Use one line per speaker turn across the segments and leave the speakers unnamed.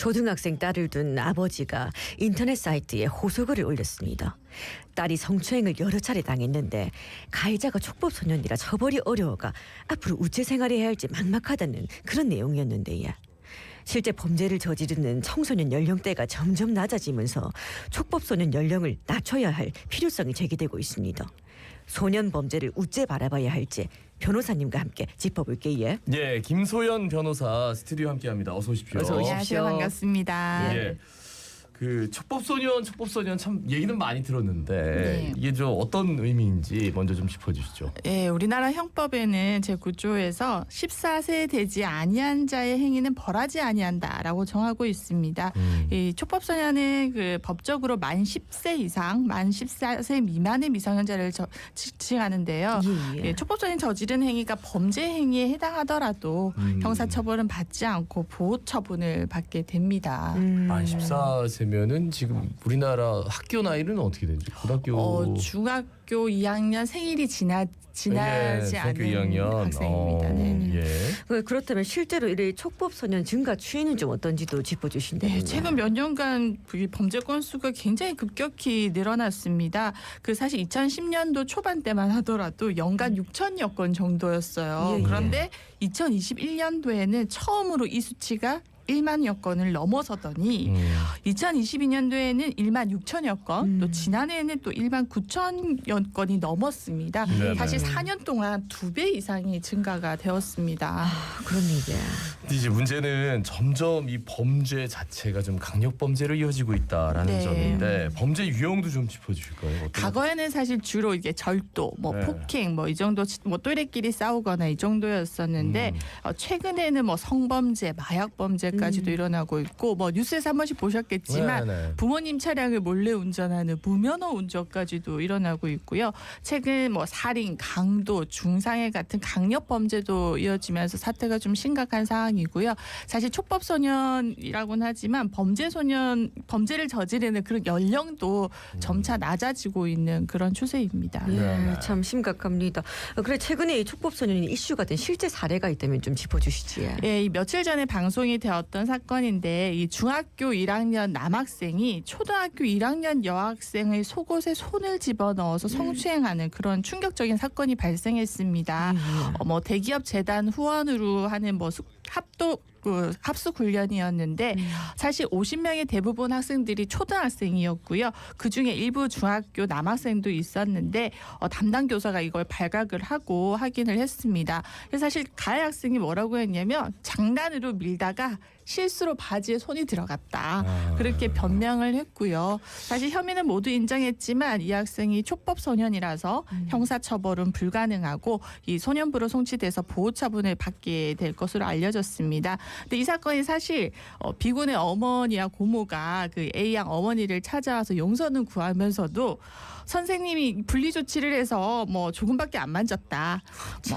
초등학생 딸을 둔 아버지가 인터넷 사이트에 호소글을 올렸습니다. 딸이 성추행을 여러 차례 당했는데 가해자가 촉법소년이라 처벌이 어려워가 앞으로 우체 생활해야 할지 막막하다는 그런 내용이었는데요. 실제 범죄를 저지르는 청소년 연령대가 점점 낮아지면서 촉법소년 연령을 낮춰야 할 필요성이 제기되고 있습니다. 소년 범죄를 우째 바라봐야 할지 변호사님과 함께 짚어볼게요.
예, 김소연 변호사 스튜디오 함께합니다. 어서 오십시오.
어서 오십시오.
안녕하세요. 반갑습니다.
예. 그 촉법소년 참 얘기는 많이 들었는데
네.
이게 좀 어떤 의미인지 먼저 좀 짚어주시죠.
예, 우리나라 형법에는 제9조에서 14세 되지 아니한 자의 행위는 벌하지 아니한다라고 정하고 있습니다. 이 촉법소년은 그 법적으로 만 10세 이상, 만 14세 미만의 미성년자를 지칭하는데요. 예, 촉법소년이 저지른 행위가 범죄 행위에 해당하더라도 형사처벌은 받지 않고 보호처분을 받게 됩니다.
만 14세면은 지금 우리나라 학교 나이는 어떻게 되지? 고등학교
중학교 2학년 생일이 지나지 않은
2학년.
학생입니다. 네.
예.
그렇다면 실제로 이 촉법소년 증가 추이는 좀 어떤지도 짚어주신다면요.
네, 최근 몇 년간 범죄 건수가 굉장히 급격히 늘어났습니다. 그 사실 2010년도 초반 때만 하더라도 연간 6천여 건 정도였어요.
예, 예.
그런데 2021년도에는 처음으로 이 수치가 1만여 건을 넘어서더니 2022년도에는 1만 6천여 건, 또 지난해에는 또 1만 9천여 건이 넘었습니다.
네네.
사실 4년 동안 2배 이상이 증가가 되었습니다.
그런 얘기야.
근데 이제 문제는 점점 이 범죄 자체가 좀 강력 범죄로 이어지고 있다라는
네.
점인데 범죄 유형도 좀 짚어주실까요? 어떤
과거에는 사실 주로 이게 절도,
네.
폭행, 이 정도 또래끼리 싸우거나 이 정도였었는데 최근에는 성범죄, 마약 범죄까지도 일어나고 있고 뉴스에서 한 번씩 보셨겠지만
네.
부모님 차량을 몰래 운전하는 무면허 운전까지도 일어나고 있고요. 최근 살인, 강도, 중상해 같은 강력 범죄도 이어지면서 사태가 좀 심각한 상황이고요. 사실 촉법소년이라고는 하지만 범죄를 저지르는 그런 연령도 점차 낮아지고 있는 그런 추세입니다.
네, 참 심각합니다. 그래 최근에 이 촉법소년이 이슈가 된 실제 사례가 있다면 좀 짚어주시지.
예, 이 며칠 전에 방송이 되었던 사건인데 이 중학교 1학년 남학생이 초등학교 1학년 여학생의 속옷에 손을 집어넣어서 성추행하는 그런 충격적인 사건이 발생했습니다. 대기업 재단 후원으로 하는 합숙 훈련이었는데 사실 50명의 대부분 학생들이 초등학생이었고요. 그중에 일부 중학교 남학생도 있었는데 담당 교사가 이걸 발각을 하고 확인을 했습니다. 그래서 사실 가해 학생이 뭐라고 했냐면 장난으로 밀다가 실수로 바지에 손이 들어갔다. 그렇게 변명을 했고요. 사실 혐의는 모두 인정했지만 이 학생이 촉법소년이라서 형사처벌은 불가능하고 이 소년부로 송치돼서 보호처분을 받게 될 것으로 알려졌습니다. 근데 이 사건이 사실 B군의 어머니와 고모가 그 A양 어머니를 찾아와서 용서는 구하면서도 선생님이 분리조치를 해서 조금밖에 안 만졌다.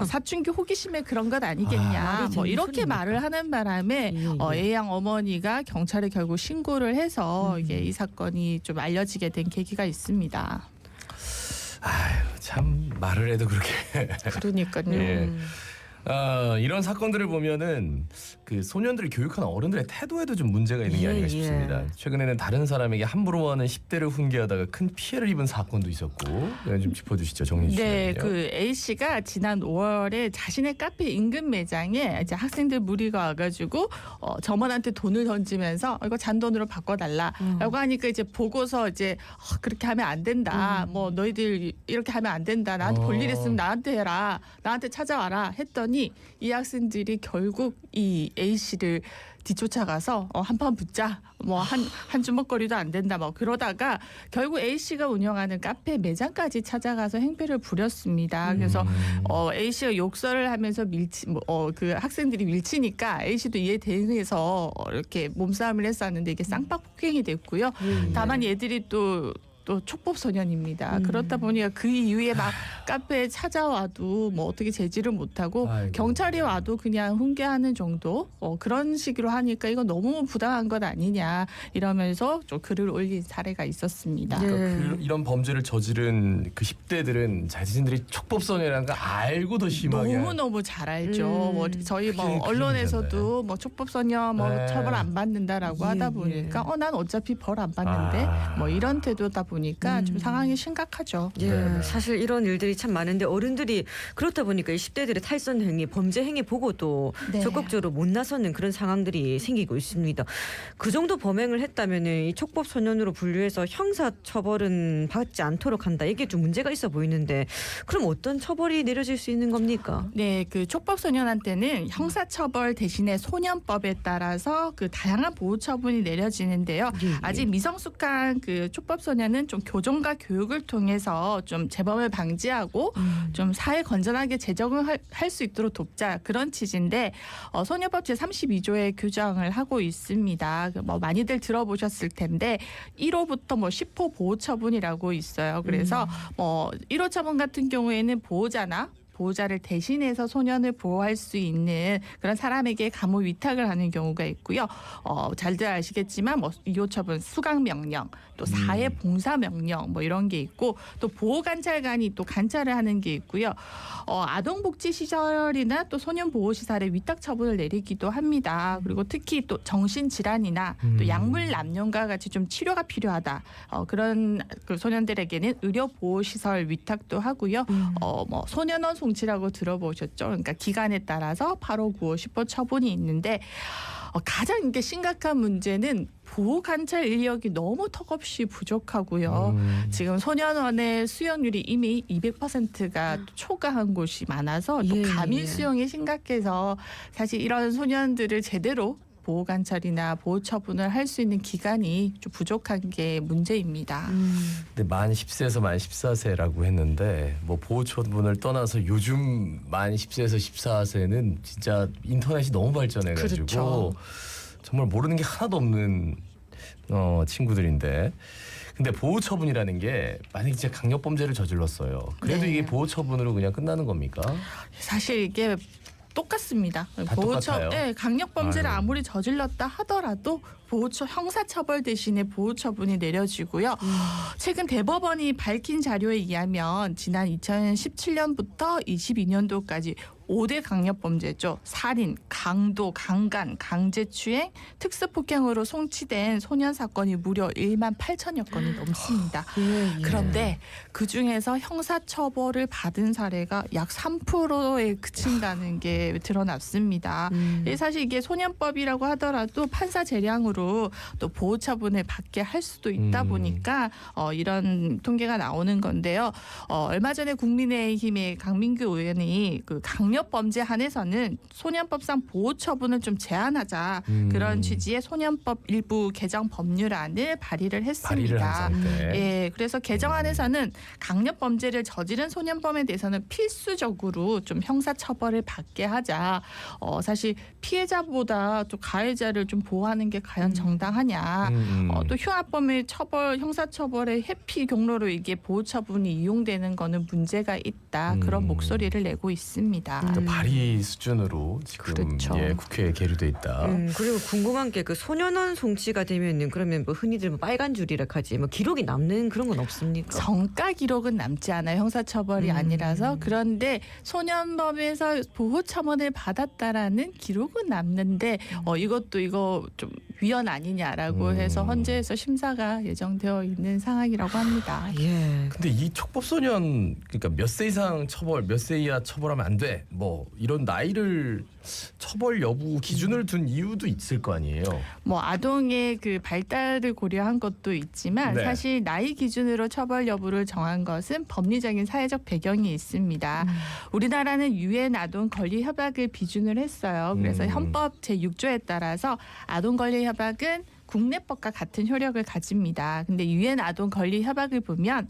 사춘기 호기심에 그런 것 아니겠냐. 이렇게 말을 하는 바람에 A양 어머니가 경찰에 결국 신고를 해서 이게 이 사건이 좀 알려지게 된 계기가 있습니다.
아유, 참 말을 해도 그렇게.
그러니까요.
예. 이런 사건들을 보면은 그 소년들을 교육하는 어른들의 태도에도 좀 문제가 있는 게 아닌가 싶습니다. 최근에는 다른 사람에게 함부로 하는 10대를 훈계하다가 큰 피해를 입은 사건도 있었고 좀 짚어주시죠, 정리 주시면요.
네, 그 A 씨가 지난 5월에 자신의 카페 인근 매장에 이제 학생들 무리가 와가지고 점원한테 돈을 던지면서 이거 잔돈으로 바꿔달라라고 하니까 이제 보고서 이제 그렇게 하면 안 된다. 너희들 이렇게 하면 안 된다. 나한테 볼 일 있으면 나한테 해라. 나한테 찾아와라. 했더니 이 학생들이 결국 이 A 씨를 뒤쫓아가서 한판 붙자. 한 주먹거리도 안 된다. 그러다가 결국 A 씨가 운영하는 카페 매장까지 찾아가서 행패를 부렸습니다. 그래서 A 씨가 욕설을 하면서 그 학생들이 밀치니까 A 씨도 이에 대응해서 이렇게 몸싸움을 했었는데 이게 쌍방폭행이 됐고요. 다만 얘들이 또 또 촉법 소년입니다. 그렇다 보니까 그 이후에 막 카페에 찾아와도 뭐 어떻게 제지를 못하고
아이고.
경찰이 와도 그냥 훈계하는 정도 그런 식으로 하니까 이거 너무 부당한 것 아니냐 이러면서 좀 글을 올린 사례가 있었습니다.
네.
그러니까 이런 범죄를 저지른 그 10대들은 자신들이 촉법소년이라는 걸 알고 더 심하게
너무 잘 알죠. 뭐 저희 뭐
그게
언론에서도 뭐 촉법소년 뭐
네.
처벌 안 받는다라고
예,
하다 보니까 난 어차피 벌 안 받는데 뭐 이런 태도다 보니까 좀 상황이 심각하죠.
예,
네네.
사실 이런 일들이 참 많은데 어른들이 그렇다 보니까 이 10대들의 탈선 행위, 범죄 행위 보고도
네.
적극적으로 못 나서는 그런 상황들이 생기고 있습니다. 그 정도 범행을 했다면은 이 촉법 소년으로 분류해서 형사 처벌은 받지 않도록 한다. 이게 좀 문제가 있어 보이는데 그럼 어떤 처벌이 내려질 수 있는 겁니까?
네, 그 촉법 소년한테는 형사처벌 대신에 소년법에 따라서 그 다양한 보호 처분이 내려지는데요.
예, 예.
아직 미성숙한 그 촉법 소년은 좀 교정과 교육을 통해서 좀 재범을 방지하고 좀 사회 건전하게 재적응할 수 있도록 돕자 그런 취지인데 소년법 제32조에 규정을 하고 있습니다. 뭐 많이들 들어보셨을 텐데 1호부터 뭐 10호 보호 처분이라고 있어요. 그래서 뭐 1호 처분 같은 경우에는 보호자를 대신해서 소년을 보호할 수 있는 그런 사람에게 감호 위탁을 하는 경우가 있고요. 잘들 아시겠지만 뭐 2호 처분 수강 명령, 또 사회 봉사 명령 뭐 이런 게 있고 또 보호 관찰관이 또 관찰을 하는 게 있고요. 아동복지 시설이나 또 소년 보호 시설에 위탁 처분을 내리기도 합니다. 그리고 특히 또 정신 질환이나 또 약물 남용과 같이 좀 치료가 필요하다. 그런 그 소년들에게는 의료 보호 시설 위탁도 하고요. 뭐 소년원 송치라고 들어보셨죠? 그러니까 기간에 따라서 8호, 9호, 10호 처분이 있는데 가장 이게 심각한 문제는 보호 관찰 인력이 너무 턱없이 부족하고요. 지금 소년원의 수용률이 이미 200%가 초과한 곳이 많아서 또
예,
감인
예.
수용이 심각해서 사실 이런 소년들을 제대로 보호 관찰이나 보호 처분을 할 수 있는 기간이 좀 부족한 게 문제입니다.
근데 만 10세에서 만 14세라고 했는데 뭐 보호 처분을 떠나서 요즘 만 10세에서 14세는 진짜 인터넷이 너무 발전해가지고
그렇죠.
정말 모르는 게 하나도 없는 친구들인데 근데 보호 처분이라는 게 만약에 진짜 강력 범죄를 저질렀어요. 그래도
네.
이게 보호 처분으로 그냥 끝나는 겁니까?
사실 이게 똑같습니다.
똑같아요?
네, 강력 범죄를
아유.
아무리 저질렀다 하더라도 형사처벌 대신에 보호처분이 내려지고요. 최근 대법원이 밝힌 자료에 의하면 지난 2017년부터 22년도까지 5대 강력범죄죠. 살인, 강도, 강간, 강제추행, 특수폭행으로 송치된 소년 사건이 무려 1만 8천여 건이 넘습니다.
예, 예.
그런데 그중에서 형사처벌을 받은 사례가 약 3%에 그친다는 게 드러났습니다. 사실 이게 소년법이라고 하더라도 판사 재량으로 또 보호처분을 받게 할 수도 있다 보니까 이런 통계가 나오는 건데요. 얼마 전에 국민의힘의 강민규 의원이 그 강력범죄 한에서는 소년법상 보호처분을 좀 제한하자 그런 취지의 소년법 일부 개정 법률안을 발의를 했습니다.
발의를 한 상태.
예, 그래서 개정안에서는 강력 범죄를 저지른 소년범에 대해서는 필수적으로 좀 형사처벌을 받게 하자. 사실 피해자보다 또 가해자를 좀 보호하는 게 과연 정당하냐. 또 흉악범의 형사처벌의 회피 경로로 이게 보호처분이 이용되는 거는 문제가 있다. 그런 목소리를 내고 있습니다.
그러니까 발의 수준으로 지금
그렇죠.
예, 국회에 계류돼 있다.
그리고 궁금한 게 그 소년원 송치가 되면은 그러면 뭐 흔히들 뭐 빨간 줄이라 하지 뭐 기록이 남는 그런 건 없습니까?
정가 기록은 남지 않아요. 형사처벌이 아니라서. 그런데 소년범에서 보호처분을 받았다라는 기록은 남는데 이거 좀 위헌 아니냐라고 해서 헌재에서 심사가 예정되어 있는 상황이라고 합니다.
예.
근데 이 촉법소년 그러니까 몇 세 이상 처벌, 몇 세 이하 처벌하면 안 돼. 뭐 이런 나이를 처벌 여부 기준을 둔 이유도 있을 거 아니에요.
뭐 아동의 그 발달을 고려한 것도 있지만
네.
사실 나이 기준으로 처벌 여부를 정한 것은 법리적인 사회적 배경이 있습니다. 우리나라는 유엔 아동 권리 협약을 비준을 했어요. 그래서 헌법 제6조에 따라서 아동 권리 협약은 국내법과 같은 효력을 가집니다. 근데 유엔 아동 권리 협약을 보면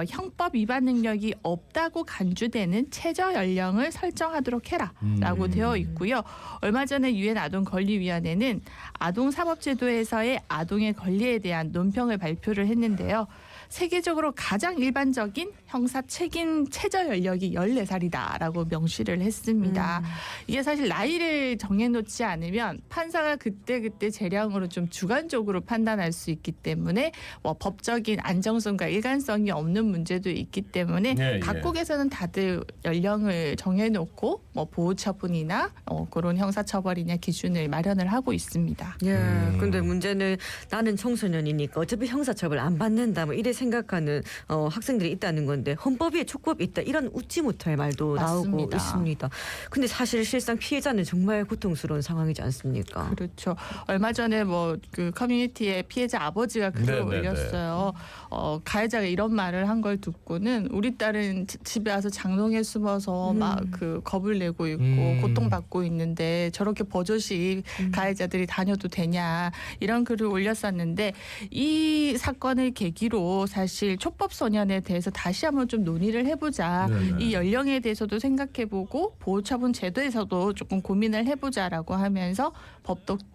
형법 위반 능력이 없다고 간주되는 최저 연령을 설정하도록 해라라고 되어 있고요. 얼마 전에 유엔 아동 권리 위원회는 아동 사법 제도에서의 아동의 권리에 대한 논평을 발표를 했는데요. 세계적으로 가장 일반적인 형사 책임 최저 연령이 14살이다라고 명시를 했습니다. 이게 사실 나이를 정해놓지 않으면 판사가 그때그때 재량으로 좀 주관적으로 판단할 수 있기 때문에 뭐 법적인 안정성과 일관성이 없는 문제도 있기 때문에
예, 예.
각국에서는 다들 연령을 정해놓고 뭐 보호처분이나 그런 형사처벌이나 기준을 마련을 하고 있습니다.
예, 근데 문제는 나는 청소년이니까 어차피 형사처벌 안 받는다 뭐 이래 생각하는 학생들이 있다는 건데 헌법에 촉법이 있다 이런 웃지 못할 말도 나오고
맞습니다.
있습니다. 근데 사실 실상 피해자는 정말 고통스러운 상황이지 않습니까?
그렇죠. 얼마 전에 뭐 그 커뮤니티에 피해자 아버지가 글을
네네네.
올렸어요. 가해자가 이런 말을 한 걸 듣고는 우리 딸은 집에 와서 장롱에 숨어서 막 그 겁을 내고 있고 고통받고 있는데 저렇게 버젓이 가해자들이 다녀도 되냐 이런 글을 올렸었는데 이 사건을 계기로 사실 촉법 소년에 대해서 다시 한번 좀 논의를 해보자.
네네.
이 연령에 대해서도 생각해보고 보호처분 제도에서도 조금 고민을 해보자라고 하면서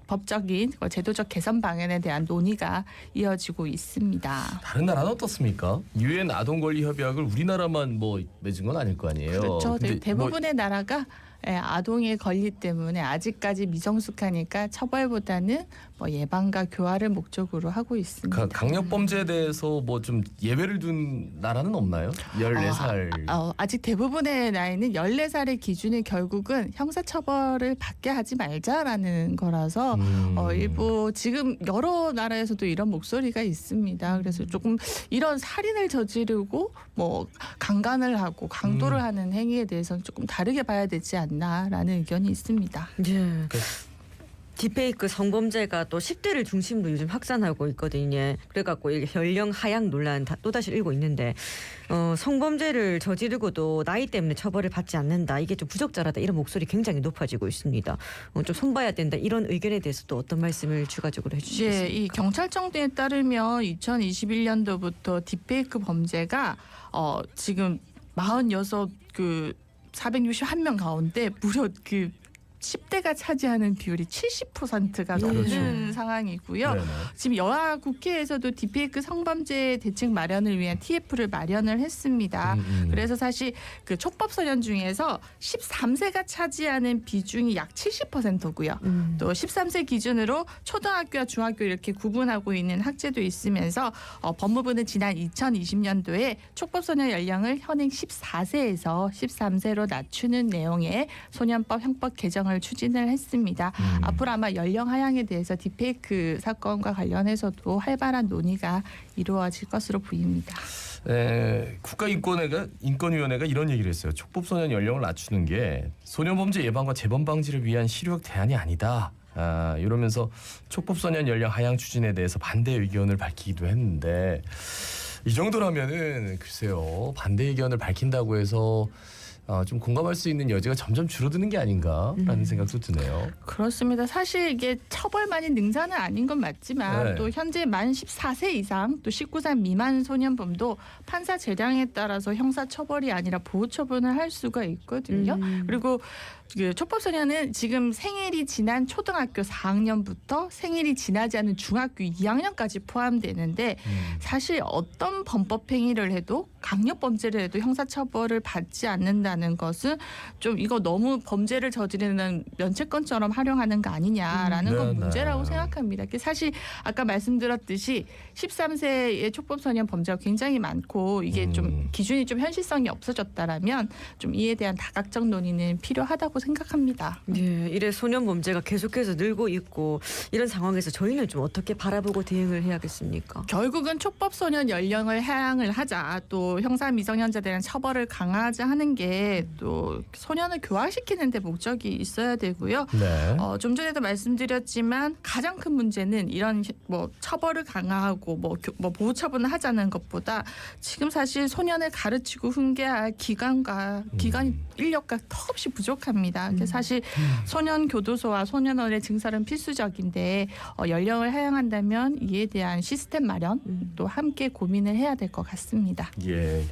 법적인 제도적 개선 방안에 대한 논의가 이어지고 있습니다.
다른 나라는 어떻습니까? 유엔 아동권리협약을 우리나라만 뭐 맺은 건 아닐 거 아니에요.
그렇죠.
근데
대부분의 나라가 아동의 권리 때문에 아직까지 미성숙하니까 처벌보다는 뭐 예방과 교화를 목적으로 하고 있습니다.
강력 범죄에 대해서 뭐 좀 예외를 둔 나라는 없나요? 14살.
아직 대부분의 나이는 14살의 기준이 결국은 형사처벌을 받게 하지 말자라는 거라서 일부 지금 여러 나라에서도 이런 목소리가 있습니다. 그래서 조금 이런 살인을 저지르고 뭐 강간을 하고 강도를 하는 행위에 대해서는 조금 다르게 봐야 되지 않나라는 의견이 있습니다.
예. 딥페이크 성범죄가 또 10대를 중심으로 요즘 확산하고 있거든요. 그래갖고 이게 연령 하향 논란 또다시 일고 있는데 성범죄를 저지르고도 나이 때문에 처벌을 받지 않는다. 이게 좀 부적절하다. 이런 목소리 굉장히 높아지고 있습니다. 좀 손봐야 된다. 이런 의견에 대해서도 어떤 말씀을 추가적으로 해주시겠습니까?
이 경찰청에 따르면 2021년도부터 딥페이크 범죄가 지금 46 461명 가운데 무려 10대가 차지하는 비율이 70%가 넘는
그렇죠.
상황이고요.
네네.
지금 여야 국회에서도 딥페이크 성범죄 대책 마련을 위한 TF를 마련을 했습니다. 그래서 사실 그 촉법소년 중에서 13세가 차지하는 비중이 약 70%고요. 또 13세 기준으로 초등학교와 중학교 이렇게 구분하고 있는 학제도 있으면서 법무부는 지난 2020년도에 촉법소년 연령을 현행 14세에서 13세로 낮추는 내용의 소년법 형법 개정을 추진을 했습니다. 앞으로 아마 연령 하향에 대해서 딥페이크 사건과 관련해서도 활발한 논의가 이루어질 것으로 보입니다.
국가인권위원회가 이런 얘기를 했어요. 촉법소년 연령을 낮추는 게 소년범죄 예방과 재범 방지를 위한 실효적 대안이 아니다. 이러면서 촉법소년 연령 하향 추진에 대해서 반대 의견을 밝히기도 했는데 이 정도라면은 글쎄요. 반대 의견을 밝힌다고 해서 좀 공감할 수 있는 여지가 점점 줄어드는 게 아닌가라는 생각도 드네요.
그렇습니다. 사실 이게 처벌만이 능사는 아닌 건 맞지만
네.
또 현재 만 14세 이상 또 19살 미만 소년범도 판사 재량에 따라서 형사처벌이 아니라 보호처분을 할 수가 있거든요. 그리고 그 촉법소년은 지금 생일이 지난 초등학교 4학년부터 생일이 지나지 않은 중학교 2학년까지 포함되는데 사실 어떤 범법 행위를 해도 강력범죄를 해도 형사처벌을 받지 않는다는 것은 좀 이거 너무 범죄를 저지르는 면책권처럼 활용하는 거 아니냐라는 건 문제라고 생각합니다. 사실 아까 말씀드렸듯이 13세의 촉법소년 범죄가 굉장히 많고 이게 좀 기준이 좀 현실성이 없어졌다라면 좀 이에 대한 다각적 논의는 필요하다고 생각합니다.
예, 이래 소년 범죄가 계속해서 늘고 있고 이런 상황에서 저희는 좀 어떻게 바라보고 대응을 해야겠습니까?
결국은 촉법소년 연령을 하향을 하자 또 형사 미성년자에 대한 처벌을 강화하자 하는 게 또 소년을 교화시키는 데 목적이 있어야 되고요.
네.
좀 전에도 말씀드렸지만 가장 큰 문제는 이런 뭐 처벌을 강화하고 뭐 보호 처분을 하자는 것보다 지금 사실 소년을 가르치고 훈계할 기관 인력과 턱없이 부족합니다. 그래서 사실 소년 교도소와 소년원의 증설은 필수적인데 연령을 하향한다면 이에 대한 시스템 마련 또 함께 고민을 해야 될 것 같습니다.
예,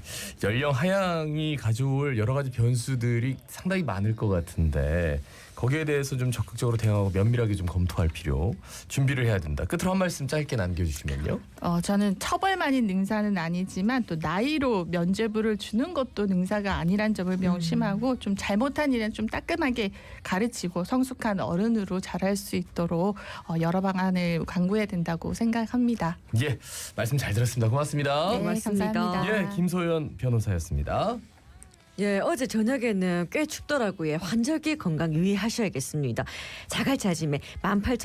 연령 하향이 가져올 여러 가지 가지 변수들이 상당히 많을 것 같은데 거기에 대해서 좀 적극적으로 대응하고 면밀하게 좀 검토할 필요, 준비를 해야 된다. 끝으로 한 말씀 짧게 남겨주시면요.
저는 처벌만이 능사는 아니지만 또 나이로 면죄부를 주는 것도 능사가 아니란 점을 명심하고 좀 잘못한 일은 좀 따끔하게 가르치고 성숙한 어른으로 자랄 수 있도록 여러 방안을 강구해야 된다고 생각합니다.
예, 말씀 잘 들었습니다. 고맙습니다.
네,
고맙습니다.
감사합니다.
예, 김소연 변호사였습니다.
예, 어제 저녁에는 꽤 춥더라고요. 환절기 건강 유의하셔야겠습니다. 자갈차짐에 18,000